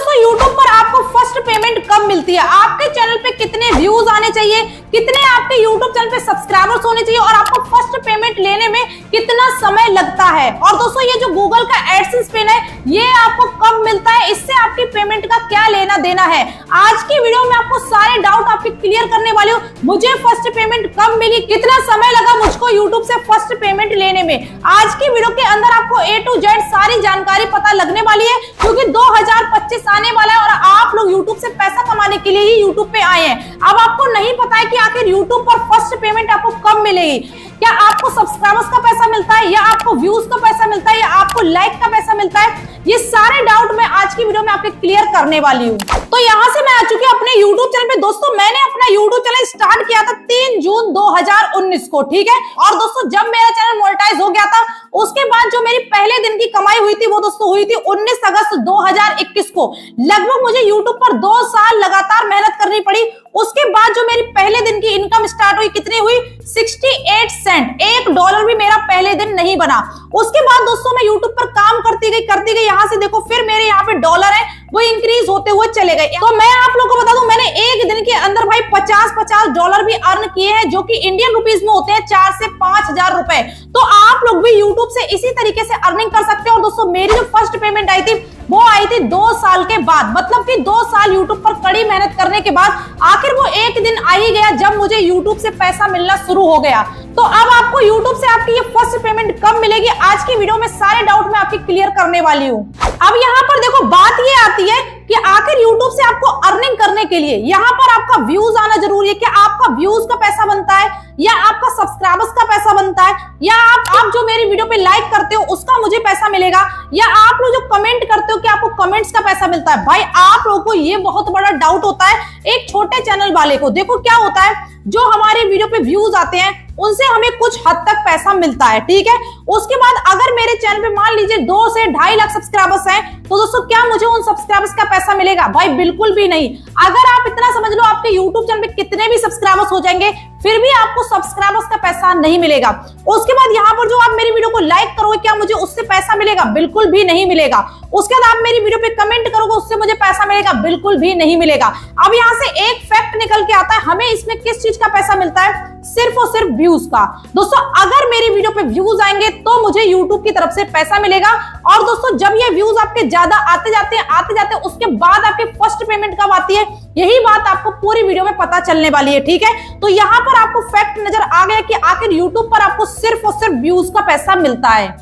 दोस्तों YouTube पर आपको फर्स्ट पेमेंट कब मिलती है, आपके चैनल पे कितने व्यूज आने चाहिए, कितने आपके YouTube चैनल पे सब्सक्राइबर्स होने चाहिए और आपको फर्स्ट पेमेंट लेने में कितना समय लगता है। और दोस्तों ये जो गूगल का एडसेंस पिन है ये आपको कब मिलता है, इससे आपकी पेमेंट का क्या लेना देना है। आज की वीडियो में आपको सारे डाउट आपके क्लियर करने वाली हूँ। मुझे फर्स्ट पेमेंट कब मिली, कितना समय लगा मुझको यूट्यूब से फर्स्ट पेमेंट लेने में। आज की वीडियो के अंदर आपको A to Z सारी जानकारी पता लगने वाली है, क्योंकि 2025 आने वाला है और आप लोग यूट्यूब से पैसा कमाने के लिए ही यूट्यूब पे आए हैं। अब आपको नहीं पता है कि आखिर यूट्यूब पर फर्स्ट पेमेंट आपको कब मिलेगी। क्या आपको सब्सक्राइबर्स का पैसा मिलता है, या आपको व्यूज का पैसा मिलता है, या आपको लाइक का पैसा मिलता है, ये सारे डाउट मैं आज की वीडियो में आपके क्लियर करने वाली हूँ। तो यहाँ से मैं आ चुकी हूँ अपने YouTube चैनल पे। दोस्तों मैंने अपना YouTube चैनल स्टार्ट किया था 3 जून 2019 को, ठीक है। और दोस्तों जब मेरा चैनल मोनेटाइज हो गया था उसके बाद जो मेरी पहले दिन की कमाई हुई थी वो दोस्तों हुई थी 19 अगस्त 2021 को। लगभग मुझे YouTube पर 2 साल लगातार मेहनत करनी पड़ी। उसके बाद जो मेरी पहले दिन की इनकम स्टार्ट हुई, कितनी हुई, 68 सेंट। $1 भी मेरा पहले दिन नहीं बना। उसके बाद दोस्तों मैं YouTube पर काम करती गई, यहाँ से देखो फिर मेरे यहाँ पे डॉलर है वो इंक्रीज होते हुए चले गए। तो मैं आप लोगों को बता दूं, मैंने एक दिन के अंदर भाई $50 भी अर्न किए हैं, जो कि इंडियन रुपीज में होते हैं 4 से 5,000 रुपए। तो आप लोग भी YouTube से इसी तरीके से अर्निंग कर सकते हो। और दोस्तों मेरी जो फर्स्ट पेमेंट आई थी वो आई थी 2 साल के बाद, मतलब कि 2 साल YouTube पर कड़ी मेहनत करने के बाद आखिर वो एक दिन आ ही गया जब मुझे YouTube से पैसा मिलना शुरू हो गया। तो अब आपको YouTube से आपकी ये फर्स्ट पेमेंट कब मिलेगी, आज की वीडियो में सारे डाउट मैं आपकी क्लियर करने वाली हूँ। अब यहाँ पर देखो बात ये आती है कि आखिर YouTube से आपको अर्निंग करने के लिए यहाँ पर आपका व्यूज आना जरूरी है। क्या आपका व्यूज का पैसा बनता है, या आपका सब्सक्राइबर्स का पैसा बनता है, या आप जो मेरी वीडियो पे लाइक करते हो उसका मुझे पैसा मिलेगा, या आप लोग जो कमेंट करते हो क्या आपको कमेंट्स का पैसा मिलता है। भाई आप लोगों को ये बहुत बड़ा डाउट होता है एक छोटे चैनल वाले को। देखो क्या होता है, जो हमारे वीडियो पे व्यूज आते हैं उनसे हमें कुछ हद तक पैसा मिलता है, ठीक है। उसके बाद अगर मेरे चैनल पे मान लीजिए 2 से 2.5 लाख सब्सक्राइबर्स हैं, तो दोस्तों क्या मुझे उन सब्सक्राइबर्स का पैसा मिलेगा? भाई बिल्कुल भी नहीं। अगर आप इतना समझ लो आपके YouTube चैनल पे कितने भी सब्सक्राइबर्स हो जाएंगे फिर भी आपको सब्सक्राइबर्स का पैसा नहीं मिलेगा। उसके बाद यहाँ पर जो आप मेरी वीडियो को लाइक करोगे क्या मुझे उससे पैसा मिलेगा? बिल्कुल भी नहीं मिलेगा। उसके बाद आप मेरी वीडियो पे कमेंट करोगे उससे मुझे पैसा मिलेगा? बिल्कुल भी नहीं मिलेगा। अब यहाँ से एक फैक्ट निकल के आता है, हमें इसमें किस चीज का पैसा मिलता है? सिर्फ और सिर्फ व्यूज का। दोस्तों अगर मेरी वीडियो पे व्यूज आएंगे तो मुझे YouTube की तरफ से पैसा मिलेगा। और दोस्तों जब ये व्यूज आपके ज्यादा आते जाते हैं उसके बाद आपकी फर्स्ट पेमेंट कब आती है, यही बात आपको पूरी वीडियो में पता चलने वाली है, ठीक है। तो यहाँ पर आपको फैक्ट नजर आ गया कि आखिर YouTube पर आपको सिर्फ और सिर्फ व्यूज का पैसा मिलता है।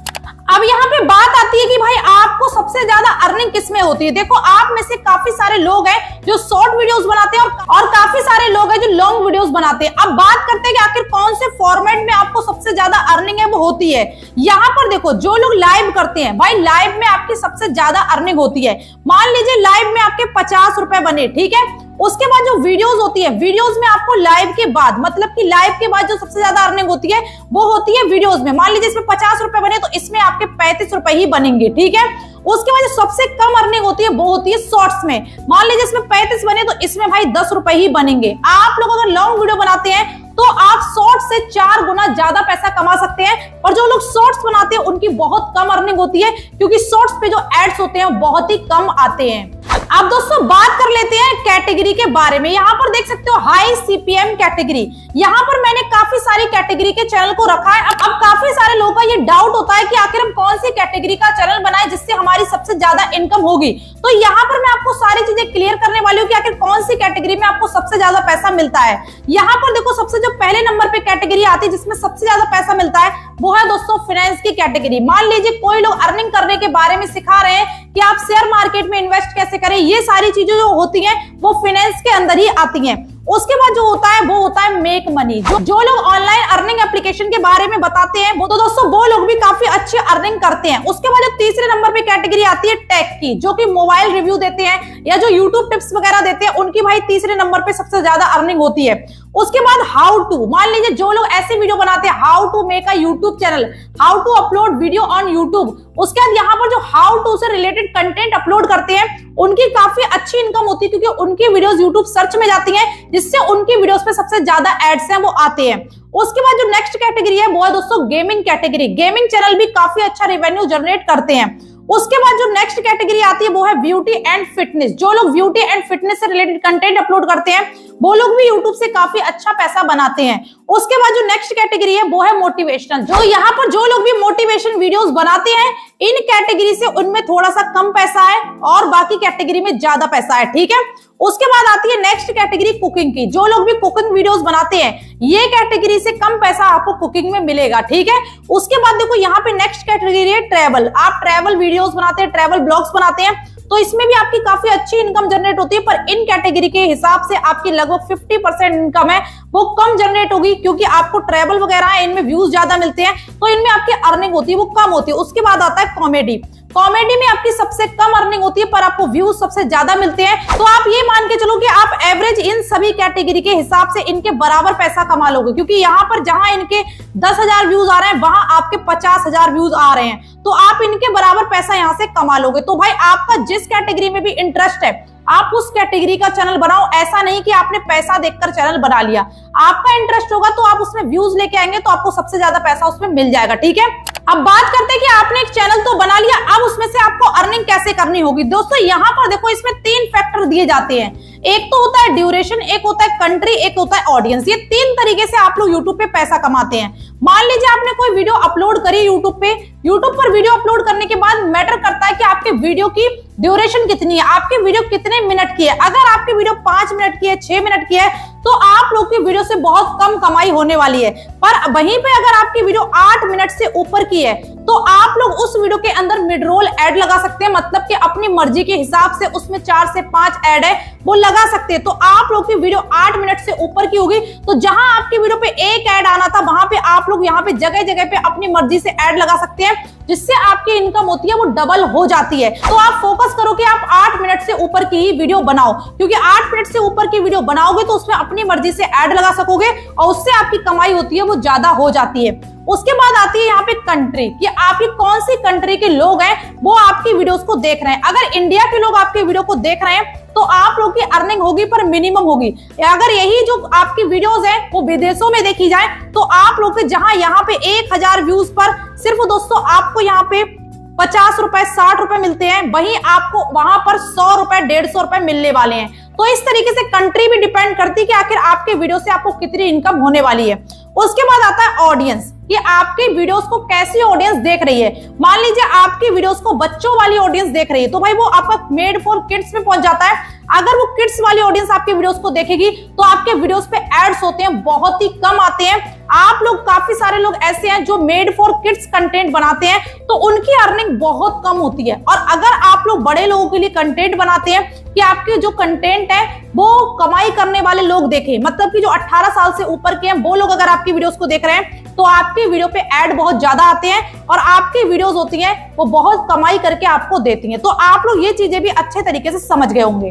अब यहाँ पे बात आती है कि भाई आपको सबसे ज्यादा अर्निंग किसमें होती है। देखो आप में से काफी सारे लोग हैं जो शॉर्ट वीडियोस बनाते हैं और काफी सारे लोग हैं जो लॉन्ग वीडियोस बनाते हैं। अब बात करते हैं कि आखिर कौन से फॉर्मेट में आपको सबसे ज्यादा अर्निंग है वो होती है। यहाँ पर देखो जो लोग लाइव करते हैं, भाई लाइव में आपकी सबसे ज्यादा अर्निंग होती है। मान लीजिए लाइव में आपके 50 रुपए बने, ठीक है। उसके बाद जो वीडियोस होती है, वीडियोस में आपको लाइव के बाद, मतलब कि लाइव के बाद जो सबसे ज्यादा अर्निंग होती है वो होती है वीडियोस में। मान लीजिए इसमें 50 रुपए बने तो इसमें आपके 35 रुपए ही बनेंगे, ठीक है। उसके बाद जो सबसे कम अर्निंग होती है वो होती है शॉर्ट्स में। मान लीजिए इसमें 35 बने तो इसमें भाई 10 रुपए ही बनेंगे। आप लोग अगर लॉन्ग वीडियो बनाते हैं तो आप शॉर्ट्स से 4 गुना ज्यादा पैसा कमा सकते हैं। और जो लोग शॉर्ट्स बनाते हैं उनकी बहुत कम अर्निंग होती है, क्योंकि शॉर्ट्स पे जो एड्स होते हैं वो बहुत ही कम आते हैं। अब दोस्तों बात कर लेते हैं कैटेगरी के बारे में। यहाँ पर देख सकते हो हाई CPM कैटेगरी। यहाँ पर मैंने काफी सारी कैटेगरी के चैनल को रखा है। अब काफी सारे लोगों का ये डाउट होता है कि आखिर हम कौन सी कैटेगरी का चैनल बनाएं जिससे हमारी सबसे ज्यादा इनकम होगी। तो यहाँ पर मैं आपको सारी चीजें क्लियर करने वाली हूँ कि आखिर कौन सी कैटेगरी में आपको सबसे ज्यादा पैसा मिलता है। यहाँ पर देखो सबसे जो पहले नंबर पे कैटेगरी आती है जिसमें सबसे ज्यादा पैसा मिलता है वो है दोस्तों फाइनेंस की कैटेगरी। मान लीजिए कोई लोग अर्निंग करने के बारे में सिखा रहे हैं कि आप शेयर मार्केट में इन्वेस्ट कैसे करें, ये सारी चीजें जो होती हैं वो फाइनेंस के अंदर ही आती हैं। उसके बाद जो होता है वो होता है मेक मनी। जो लोग ऑनलाइन अर्निंग एप्लीकेशन के बारे में बताते हैं वो तो दोस्तों वो लोग भी काफी अच्छी अर्निंग करते हैं। उसके बाद जो तीसरे नंबर पे कैटेगरी आती है टेक की, जो कि मोबाइल रिव्यू देते हैं या जो यूट्यूब टिप्स वगैरह देते हैं, उनकी भाई तीसरे नंबर पे सबसे ज्यादा अर्निंग होती है। उसके बाद हाउ टू, मान लीजिए जो लोग ऐसे वीडियो बनाते हैं, how to make a YouTube channel, how to upload video on YouTube. उसके बाद यहाँ पर जो हाउ टू से रिलेटेड कंटेंट अपलोड करते हैं उनकी काफी अच्छी इनकम होती है, क्योंकि उनकी वीडियोस यूट्यूब सर्च में जाती हैं, जिससे उनकी वीडियोस पे सबसे ज्यादा एड्स हैं वो आते हैं। उसके बाद जो नेक्स्ट कैटेगरी है वो है दोस्तों गेमिंग कैटेगरी। गेमिंग चैनल भी काफी अच्छा रेवेन्यू जनरेट करते हैं। उसके बाद जो नेक्स्ट कैटेगरी आती है वो है ब्यूटी एंड फिटनेस। जो लोग ब्यूटी एंड फिटनेस से रिलेटेड कंटेंट अपलोड करते हैं वो लोग भी यूट्यूब से काफी अच्छा पैसा बनाते हैं। उसके बाद जो नेक्स्ट कैटेगरी है वो है मोटिवेशनल। जो यहाँ पर जो लोग भी मोटिवेशन वीडियोस बनाते हैं इन कैटेगरी से उनमें थोड़ा सा कम पैसा है और बाकी कैटेगरी में ज्यादा पैसा है, ठीक है। उसके बाद आती है नेक्स्ट कैटेगरी कुकिंग की। जो लोग भी कुकिंग वीडियोस बनाते हैं ये कैटेगरी से कम पैसा आपको कुकिंग में मिलेगा, ठीक है। उसके बाद देखो यहाँ पे नेक्स्ट कैटेगरी है ट्रैवल। आप ट्रैवल वीडियोस बनाते हैं, ट्रैवल ब्लॉग्स बनाते हैं तो इसमें भी आपकी काफी अच्छी इनकम जनरेट होती है, पर इन कैटेगरी के हिसाब से आपकी लगभग 50% इनकम है वो कम जनरेट होगी, क्योंकि आपको ट्रैवल वगैरह है इनमें व्यूज ज्यादा मिलते हैं तो इनमें आपकी अर्निंग होती है वो कम होती है। उसके बाद आता है कॉमेडी। कॉमेडी में आपकी सबसे कम अर्निंग होती है पर आपको व्यूज सबसे ज्यादा मिलते हैं। तो आप ये मान के चलो कि आप एवरेज इन सभी कैटेगरी के हिसाब से इनके बराबर पैसा कमा लोगे, क्योंकि यहाँ पर जहां इनके 10,000 व्यूज आ रहे हैं वहां आपके 50,000 व्यूज आ रहे हैं, तो आप इनके बराबर पैसा यहाँ से कमा लोगे। तो भाई आपका जिस कैटेगरी में भी इंटरेस्ट है आप उस कैटेगरी का चैनल बनाओ। ऐसा नहीं कि आपने पैसा देखकर चैनल बना लिया। आपका इंटरेस्ट होगा तो आप उसमें व्यूज लेके आएंगे तो आपको सबसे ज्यादा पैसा उसमें मिल जाएगा, ठीक है। अब बात करते हैं कि आपने एक चैनल तो बना लिया, अब उसमें से आपको अर्निंग कैसे करनी होगी। दोस्तों यहाँ पर देखो इसमें 3 फैक्टर दिए जाते हैं। एक तो होता है ड्यूरेशन, एक होता है कंट्री, एक होता है ऑडियंस। ये 3 तरीके से आप लोग यूट्यूब पे पैसा कमाते हैं। मान लीजिए आपने कोई वीडियो अपलोड करी यूट्यूब पर वीडियो अपलोड करने के बाद मैटर करता है कि आपके वीडियो की ड्यूरेशन कितनी है, आपकी वीडियो कितने मिनट की है। अगर आपकी वीडियो 5 मिनट की है, 6 मिनट की है तो आप लोग की वीडियो से बहुत कम कमाई होने वाली है। पर वहीं पे अगर आपकी वीडियो 8 मिनट से ऊपर की है तो आप लोग उस वीडियो के अंदर मिड रोल ऐड लगा सकते हैं, मतलब कि अपनी मर्जी के हिसाब से उसमें 4 से 5 ऐड है वो लगा सकते हैं। तो आप लोग की वीडियो 8 मिनट से ऊपर की होगी तो जहां आपकी वीडियो पे 1 ऐड आना था वहां पे आप लोग यहाँ पे जगह जगह पे अपनी मर्जी से ऐड लगा सकते हैं, जिससे आपकी इनकम होती है वो डबल हो जाती है। तो आप फोकस करो कि आप 8 मिनट से ऊपर की ही वीडियो बनाओ, क्योंकि 8 मिनट से ऊपर की वीडियो बनाओगे तो उसमें अपनी मर्जी से ऐड लगा सकोगे और उससे आपकी कमाई होती है वो ज्यादा हो जाती है। उसके बाद आती है यहाँ पे कंट्री, कि आपकी कौन सी कंट्री के लोग हैं वो आपकी वीडियोस को देख रहे हैं। अगर इंडिया के लोग आपकी वीडियो को देख रहे हैं तो आप लोग की अर्निंग होगी पर मिनिमम होगी। अगर यही जो आपकी वीडियोस है वो विदेशों में देखी जाए तो आप लोग के जहां यहाँ पे 1000 व्यूज पर सिर्फ दोस्तों आपको यहाँ पे 50 रुपए 60 रुपए मिलते हैं, वहीं आपको वहां पर 100 रुपए 150 रुपए मिलने वाले हैं। तो इस तरीके से कंट्री भी डिपेंड करती है कि आखिर आपके वीडियो से आपको कितनी इनकम होने वाली है। उसके बाद आता है ऑडियंस, कि आपकी वीडियोस को कैसी ऑडियंस देख रही है। मान लीजिए आपकी वीडियोस को बच्चों वाली ऑडियंस देख रही है तो भाई वो आपका मेड फॉर किड्स में पहुंच जाता है। अगर वो किड्स वाली ऑडियंस आपके वीडियोस को देखेगी तो आपके वीडियोस पे एड्स होते हैं बहुत ही कम आते हैं। आप लोग काफी सारे लोग ऐसे हैं जो मेड फॉर किड्स कंटेंट बनाते हैं तो उनकी अर्निंग बहुत कम होती है। और अगर आप लोग बड़े लोगों के लिए कंटेंट बनाते हैं कि आपके जो कंटेंट है वो कमाई करने वाले लोग देखें, मतलब कि जो 18 साल से ऊपर के हैं वो लोग अगर आपकी वीडियोस को देख रहे हैं तो आपकी वीडियो पे ऐड बहुत ज्यादा आते हैं और आपकी वीडियोस होती हैं वो बहुत कमाई करके आपको देती हैं। तो आप लोग ये चीजें भी अच्छे तरीके से समझ गए होंगे।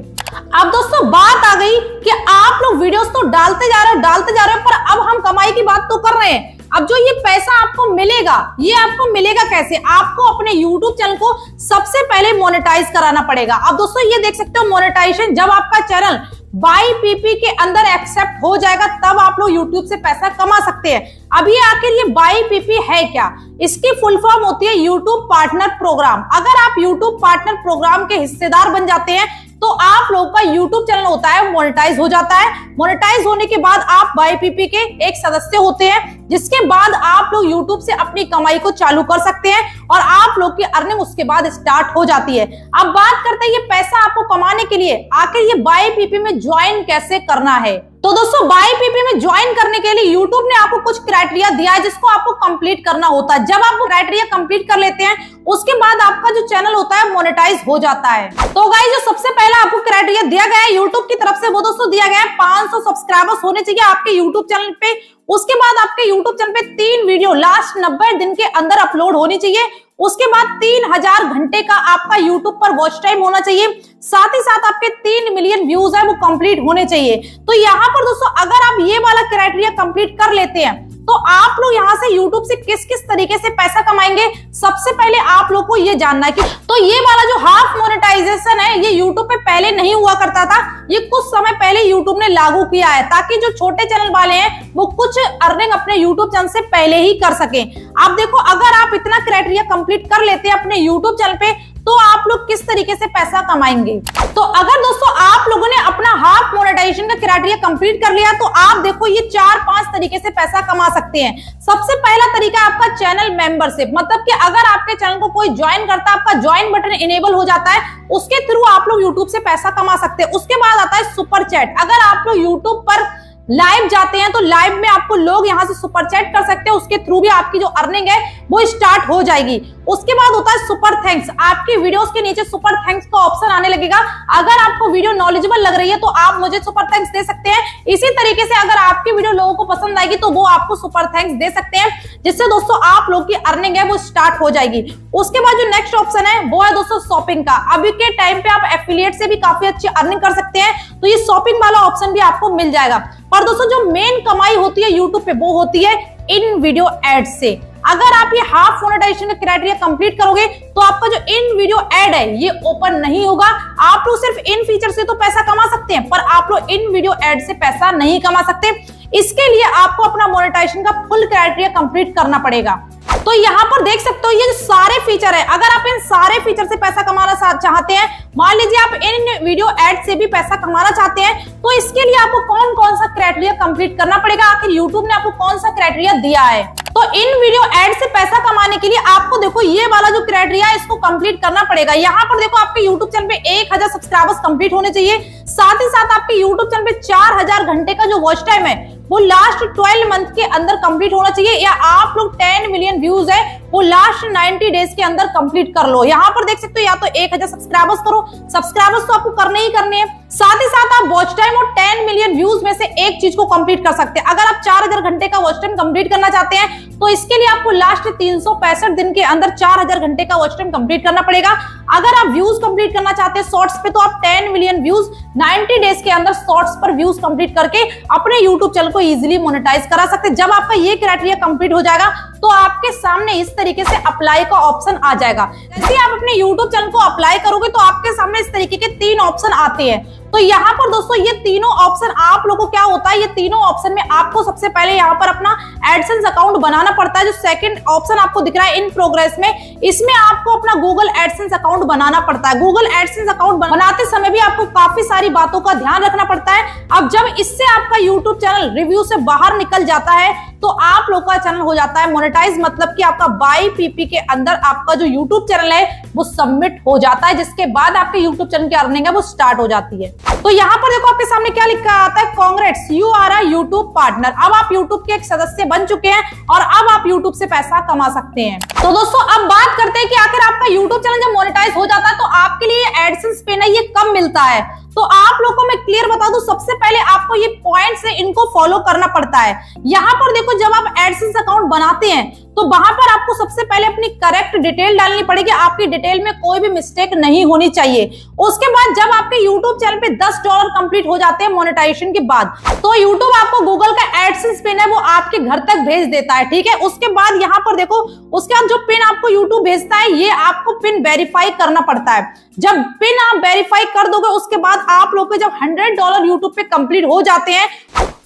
अब दोस्तों बात आ गई कि आप लोग वीडियोस तो डालते जा रहे हो पर अब हम कमाई की बात तो कर रहे हैं। अब जो ये पैसा आपको मिलेगा ये आपको मिलेगा कैसे? आपको अपने YouTube चैनल को सबसे पहले मोनेटाइज कराना पड़ेगा। अब दोस्तों ये देख सकते हो मोनेटाइजेशन जब आपका चैनल YPP के अंदर एक्सेप्ट हो जाएगा तब आप लोग YouTube से पैसा कमा सकते हैं। अब ये आखिर ये YPP है क्या? इसकी फुल फॉर्म होती है YouTube पार्टनर प्रोग्राम। अगर आप YouTube पार्टनर प्रोग्राम के हिस्सेदार बन जाते हैं तो आप लोगों का YouTube चैनल होता है मोनेटाइज हो जाता है। मोनेटाइज होने के बाद आप YPP के एक सदस्य होते हैं, जिसके बाद आप लोग YouTube से अपनी कमाई को चालू कर सकते हैं और आप लोग की अर्निंग उसके बाद स्टार्ट हो जाती है। अब बात करते हैं ये पैसा आपको कमाने के लिए आखिर ये YPP में ज्वाइन कैसे करना है। तो दोस्तों YPP में ज्वाइन करने के लिए YouTube ने आपको कुछ क्राइटेरिया दिया है जिसको आपको कंप्लीट करना होता है। जब आप वो क्राइटेरिया कंप्लीट कर लेते हैं उसके बाद आपका जो चैनल होता है मोनेटाइज हो जाता है। तो गाइस जो सबसे पहला आपको क्राइटेरिया दिया गया है YouTube की तरफ से वो दोस्तों दिया गया है 500 सब्सक्राइबर्स होने चाहिए आपके YouTube चैनल पे। उसके बाद आपके YouTube चैनल पे 3 वीडियो लास्ट 90 दिन के अंदर अपलोड होनी चाहिए। उसके बाद 3000 घंटे का आपका YouTube पर वॉच टाइम होना चाहिए। साथ ही साथ आपके 3 मिलियन व्यूज है वो कंप्लीट होने चाहिए। तो यहाँ पर दोस्तों अगर आप ये वाला क्राइटेरिया कंप्लीट कर लेते हैं तो आप लोग यहाँ से YouTube से किस किस तरीके से पैसा कमाएंगे, सबसे पहले आप लोग को ये जानना है कि तो ये वाला जो हाफ मोनेटाइजेशन है ये YouTube पे पहले नहीं हुआ करता था, ये कुछ समय पहले YouTube ने लागू किया है ताकि जो छोटे चैनल वाले हैं वो कुछ अर्निंग अपने YouTube चैनल से पहले ही कर सके। आप देखो, अगर आप इतना क्राइटेरिया कंप्लीट कर लेते हैं अपने YouTube चैनल पे तो आप लोग किस तरीके से पैसा कमाएंगे। तो अगर दोस्तों आप लोगों ने अपना हाफ मोनेटाइजेशन का क्राइटेरिया कंप्लीट कर लिया तो आप देखो ये 4-5 तरीके से पैसा कमा सकते हैं। सबसे पहला तरीका आपका चैनल मेंबरशिप, मतलब कि अगर आपके चैनल को कोई ज्वाइन करता है, आपका ज्वाइन बटन इनेबल हो जाता है, उसके थ्रू आप लोग यूट्यूब से पैसा कमा सकते हैं। उसके बाद आता है सुपर चैट। अगर आप लोग यूट्यूब पर लाइव जाते हैं तो लाइव में आपको लोग यहां से सुपर चैट कर सकते हैं, उसके थ्रू भी आपकी जो अर्निंग है वो स्टार्ट हो जाएगी। उसके बाद होता है सुपर थैंक्स। आपकी वीडियोस के नीचे सुपर थैंक्स का ऑप्शन आने लगेगा। अगर आपको वीडियो नॉलेजेबल लग रही है तो आप मुझे सुपर थैंक्स दे सकते हैं। इसी तरीके से अगर आपकी वीडियो लोगों को पसंद आएगी तो वो आपको सुपर थैंक्स दे सकते हैं, जिससे दोस्तों आप लोग की अर्निंग है वो स्टार्ट हो जाएगी। उसके बाद जो नेक्स्ट ऑप्शन है वो है दोस्तों शॉपिंग का। अभी के टाइम पे आप एफिलिएट से भी काफी अच्छी अर्निंग कर सकते हैं, तो ये शॉपिंग वाला ऑप्शन भी आपको मिल जाएगा। पर दोस्तों जो मेन कमाई होती है यूट्यूब पे वो होती है इन वीडियो एड से। अगर आप ये हाफ मोनेटाइजेशन का क्राइटेरिया कंप्लीट करोगे तो आपका जो इन वीडियो एड है ये ओपन नहीं होगा। आप लोग सिर्फ इन फीचर से तो पैसा कमा सकते हैं, पर आप लोग इन वीडियो एड से पैसा नहीं कमा सकते। इसके लिए आपको अपना मोनेटाइजेशन का फुल क्राइटेरिया कंप्लीट करना पड़ेगा। तो यहाँ पर देख सकते हो ये जो सारे फीचर है, अगर आप इन सारे फीचर से पैसा कमाना चाहते हैं, मान लीजिए आप इन वीडियो एड से भी पैसा कमाना चाहते हैं, तो इसके लिए आपको कौन कौन सा क्राइटेरिया कंप्लीट करना पड़ेगा, आखिर यूट्यूब ने आपको कौन सा क्राइटेरिया दिया है। तो इन वीडियो एड से पैसा कमाने के लिए आपको देखो ये वाला जो क्राइटेरिया है इसको कंप्लीट करना पड़ेगा। यहाँ पर देखो आपके यूट्यूब चैनल पे 1000 सब्सक्राइबर्स कंप्लीट होने चाहिए, साथ ही साथ आपके यूट्यूब चैनल पे 4000 घंटे का जो वॉच टाइम है वो लास्ट 12 मंथ के अंदर कंप्लीट होना चाहिए, या आप लोग 10 मिलियन व्यूज है वो लास्ट 90 डेज के अंदर कंप्लीट कर लो। यहाँ पर देख सकते हो या तो 1000 सब्सक्राइबर्स करो, सब्सक्राइबर्स तो आपको करने ही करने हैं, साथ ही साथ आप वॉच टाइम और 10 मिलियन व्यूज में से एक चीज को कंप्लीट कर सकते हैं। अगर आप 4000 घंटे का वॉच टाइम कंप्लीट करना चाहते हैं तो इसके लिए आपको लास्ट 365 दिन के अंदर 4000 घंटे का वॉच टाइम कंप्लीट करना पड़ेगा। अगर आप व्यूज कंप्लीट करना चाहते हैं शॉर्ट्स पे तो आप 10 मिलियन व्यूज 90 डेज के अंदर शॉर्ट्स पर व्यूज कंप्लीट करके अपने यूट्यूब चैनल को इजीली मोनेटाइज करा सकते हैं। जब आपका ये क्राइटेरिया कंप्लीट हो जाएगा तो आपके सामने इस तरीके से अप्लाई का ऑप्शन आ जाएगा। जैसे आप अपने यूट्यूब चैनल को अप्लाई करोगे तो आपके सामने इस तरीके के 3 ऑप्शन आते हैं। तो यहाँ पर दोस्तों ये तीनों ऑप्शन आप लोगों को क्या होता है, ये तीनों ऑप्शन में आपको सबसे पहले यहाँ पर अपना एडसेंस अकाउंट बनाना पड़ता है। जो सेकंड ऑप्शन आपको दिख रहा है इन प्रोग्रेस में, इसमें आपको अपना गूगल एडसेंस अकाउंट बनाना पड़ता है। गूगल एडसेंस अकाउंट बनाते समय भी आपको काफी सारी बातों का ध्यान रखना पड़ता है। अब जब इससे आपका यूट्यूब चैनल रिव्यू से बाहर निकल जाता है तो आप लोग का चैनल हो जाता है मोनेटाइज, मतलब कि आपका बाई पीपी के अंदर आपका जो यूट्यूब चैनल है वो सबमिट हो जाता है, जिसके बाद आपके यूट्यूब चैनल की अर्निंग है वो स्टार्ट हो जाती है। तो यहाँ पर देखो आपके सामने क्या लिखा आता है, congrats you are a YouTube partner. अब आप यूट्यूब के एक सदस्य बन चुके हैं और अब आप यूट्यूब से पैसा कमा सकते हैं। तो दोस्तों अब बात करते हैं कि आखिर आपका यूट्यूब चैनल जब मोनेटाइज हो जाता है तो आपके लिए एडसेंस पे ना ये कब मिलता है। तो आप लोगों को मैं क्लियर बता दूं, सबसे पहले आपको ये पॉइंट्स है इनको फॉलो करना पड़ता है। यहाँ पर देखो जब आप एडसेंस अकाउंट बनाते हैं तो वहां पर आपको सबसे पहले अपनी करेक्ट डिटेल डालनी पड़ेगी, आपकी डिटेल में कोई भी मिस्टेक नहीं होनी चाहिए। उसके बाद जब आपके YouTube चैनल पे $10 कंप्लीट हो जाते हैं मोनेटाइजेशन के बाद, तो YouTube आपको गूगल का एडसेंस पिन है वो आपके घर तक भेज देता है, ठीक है। उसके बाद यहाँ पर देखो उसके बाद जो पिन आपको YouTube भेजता है ये आपको पिन वेरीफाई करना पड़ता है। जब पिन आप वेरीफाई कर दोगे उसके बाद आप लोग के जब $100 YouTube पे कंप्लीट हो जाते हैं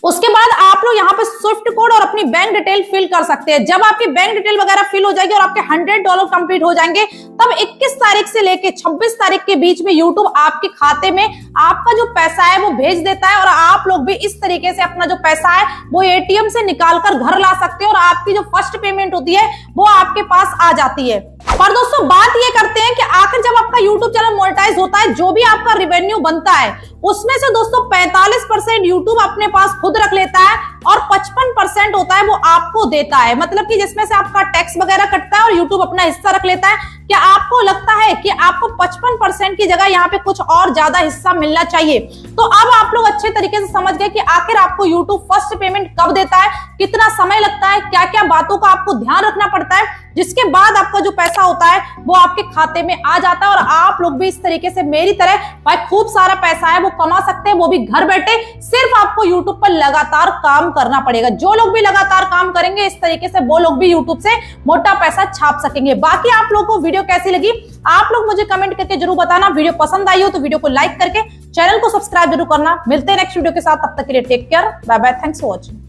उसके बाद आप लोग यहाँ पे स्विफ्ट कोड और अपनी बैंक डिटेल फिल कर सकते हैं। जब आपकी बैंक डिटेल वगैरह फिल हो जाएगी और आपके $100 कंप्लीट हो जाएंगे तब 21 तारीख से लेके 26 तारीख के बीच में YouTube आपके खाते में आपका जो पैसा है वो भेज देता है और आप लोग भी इस तरीके से अपना जो पैसा है वो ATM से निकाल कर घर ला सकते हैं और आपकी जो फर्स्ट पेमेंट होती है वो आपके पास आ जाती है। पर दोस्तों बात ये करते हैं कि आखिर जब आपका YouTube चैनल मोनेटाइज होता है, जो भी आपका रेवेन्यू बनता है उसमें से दोस्तों 45% YouTube अपने पास खुद रख लेता है और 55% होता है वो आपको देता है, मतलब कि जिसमें से आपका टैक्स वगैरह कटता है और YouTube अपना हिस्सा रख लेता है। क्या आपको लगता है कि आपको 55% की जगह यहाँ पे कुछ और ज्यादा हिस्सा मिलना चाहिए? तो अब आप लोग अच्छे तरीके से समझ गए कि आखिर आपको YouTube फर्स्ट पेमेंट कब देता है, कितना समय लगता है, क्या क्या बातों का आपको ध्यान रखना पड़ता है। जिसके बाद आपका जो पैसा होता है वो आपके खाते में आ जाता है और आप लोग भी इस तरीके से मेरी तरह भाई खूब सारा पैसा है वो कमा सकते हैं, वो भी घर बैठे। सिर्फ आपको यूट्यूब पर लगातार काम करना पड़ेगा। जो लोग भी लगातार काम करेंगे इस तरीके से वो लोग भी यूट्यूब से मोटा पैसा छाप सकेंगे। बाकी आप लोगों को वीडियो कैसी लगी आप लोग मुझे कमेंट करके जरूर बताना। वीडियो पसंद आई हो तो वीडियो को लाइक करके चैनल को सब्सक्राइब जरूर करना। मिलते हैं नेक्स्ट वीडियो के साथ, तब तक के लिए take care, bye bye, thanks for watching.